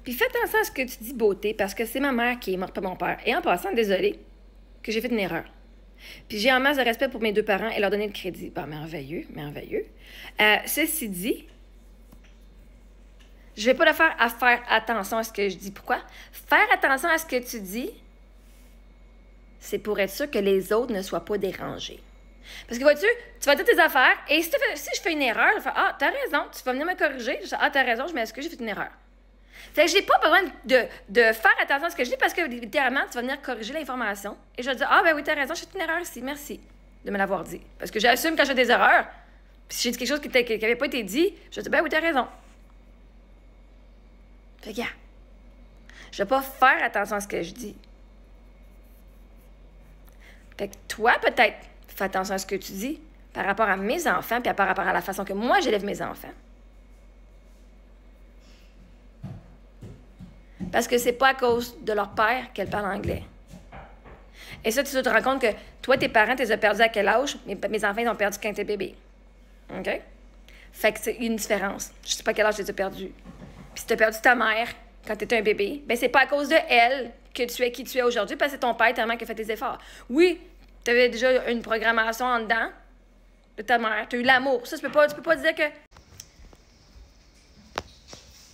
Puis fais attention à ce que tu dis beauté, parce que c'est ma mère qui est morte, pas mon père. Et en passant, désolée que j'ai fait une erreur. Puis j'ai en masse de respect pour mes deux parents et leur donner le crédit. Bah, merveilleux, merveilleux. Ceci dit, je vais pas le faire à faire attention à ce que je dis. Pourquoi? Faire attention à ce que tu dis, c'est pour être sûr que les autres ne soient pas dérangés. Parce que vois-tu, tu vas dire tes affaires et si je fais une erreur, je vais faire ah, t'as raison, tu vas venir me corriger. Je dis ah, t'as raison, je m'excuse, j'ai fait une erreur. Fait que j'ai pas besoin de faire attention à ce que je dis parce que littéralement, tu vas venir corriger l'information et je vais dire ah, ben oui, t'as raison, j'ai fait une erreur ici, merci de me l'avoir dit. Parce que j'assume quand j'ai des erreurs. Puis si j'ai dit quelque chose qui n'avait pas été dit, je vais dire ben oui, t'as raison. Fait que, yeah, je vais pas faire attention à ce que je dis. Fait que toi, peut-être, fais attention à ce que tu dis par rapport à mes enfants puis par rapport à la façon que moi, j'élève mes enfants. Parce que c'est pas à cause de leur père qu'elles parlent anglais. Et ça, tu te rends compte que toi, tes parents, tu les as perdus à quel âge? Mes enfants, ils ont perdu quand t'es bébé. OK? Fait que c'est une différence. Je sais pas à quel âge tu les as perdus. Puis si tu as perdu ta mère quand tu étais un bébé, ben c'est pas à cause de elle que tu es qui tu es aujourd'hui, parce que c'est ton père tellement qui a fait tes efforts. Oui, tu avais déjà une programmation en dedans de ta mère. Tu as eu l'amour. Ça, tu peux pas dire que...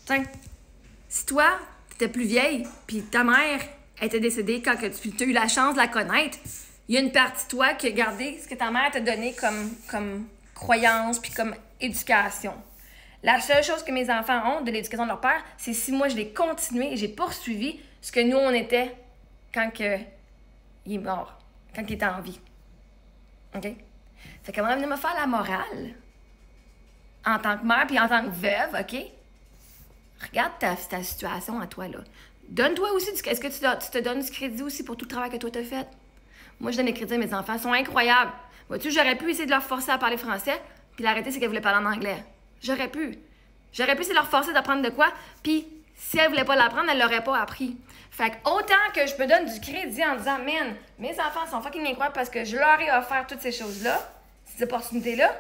Tiens, si toi, tu étais plus vieille, puis ta mère était décédée quand tu as eu la chance de la connaître, il y a une partie de toi qui a gardé ce que ta mère t'a donné comme croyance puis comme éducation. La seule chose que mes enfants ont de l'éducation de leur père, c'est si moi, je l'ai continué et j'ai poursuivi ce que nous, on était quand il est mort, quand il était en vie. OK? Fait qu'elle va venir me faire la morale en tant que mère puis en tant que veuve, OK? Regarde ta situation à toi, là. Donne-toi aussi est-ce que tu te donnes du crédit aussi pour tout le travail que toi t'as fait? Moi, je donne le crédit à mes enfants. Ils sont incroyables. Vois-tu, j'aurais pu essayer de leur forcer à parler français puis l'arrêter, c'est qu'elle voulait parler en anglais. J'aurais pu. J'aurais pu essayer de leur forcer d'apprendre de quoi, puis si elle voulait pas l'apprendre, elle l'aurait pas appris. Fait que autant que je me donne du crédit en disant, man, mes enfants sont fucking incroyables parce que je leur ai offert toutes ces choses-là, ces opportunités-là,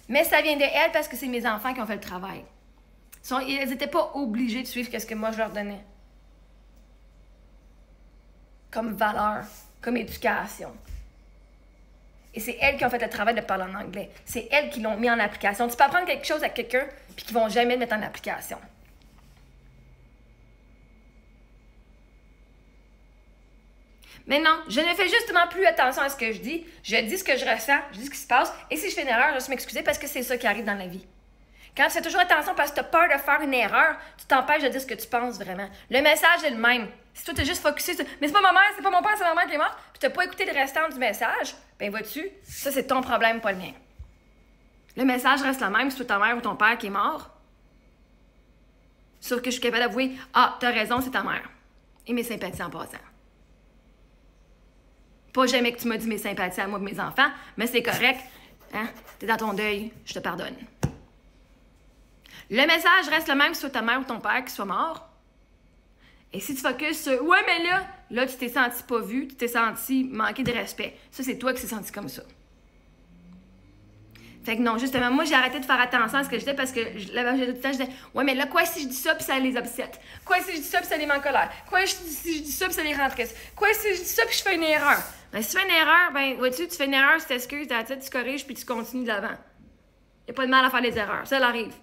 mais ça vient de elles parce que c'est mes enfants qui ont fait le travail. Elles n'étaient pas obligées de suivre ce que moi je leur donnais. Comme valeur, comme éducation. Et c'est elles qui ont fait le travail de parler en anglais. C'est elles qui l'ont mis en application. Tu peux apprendre quelque chose à quelqu'un puis qu'ils vont jamais le mettre en application. Mais non, je ne fais justement plus attention à ce que je dis. Je dis ce que je ressens, je dis ce qui se passe. Et si je fais une erreur, je vais m'excuser parce que c'est ça qui arrive dans la vie. Quand tu fais toujours attention parce que tu as peur de faire une erreur, tu t'empêches de dire ce que tu penses vraiment. Le message est le même. Si toi, tu es juste focusé sur « Mais c'est pas ma mère, c'est pas mon père, c'est ma mère qui est morte », puis tu n'as pas écouté le restant du message, ben vois-tu, ça c'est ton problème, pas le mien. Le message reste le même si c'est ta mère ou ton père qui est mort. Sauf que je suis capable d'avouer « Ah, t'as raison, c'est ta mère. » Et mes sympathies en passant. Pas jamais que tu m'as dit mes sympathies à moi et mes enfants, mais c'est correct. Hein? T'es dans ton deuil, je te pardonne. Le message reste le même si c'est ta mère ou ton père qui soit mort. Et si tu focuses sur « Ouais, mais là, tu t'es senti pas vu, tu t'es senti manquer de respect. » Ça, c'est toi qui t'es senti comme ça. Fait que non, justement, moi, j'ai arrêté de faire attention à ce que je disais parce que tout le temps, je disais « Ouais, mais là, quoi si je dis ça puis ça les upset? Quoi si je dis ça puis ça les met en colère? Quoi si je dis ça puis ça les rend tristes? Quoi si je dis ça puis je fais une erreur? » Ben, si tu fais une erreur, ben, vois-tu, tu fais une erreur, tu t'excuses, tu corriges puis tu continues de l'avant. Il n'y a pas de mal à faire les erreurs. Ça, elle arrive.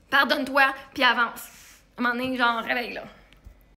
Pardonne-toi, puis avance. À un moment donné, genre, réveille, là.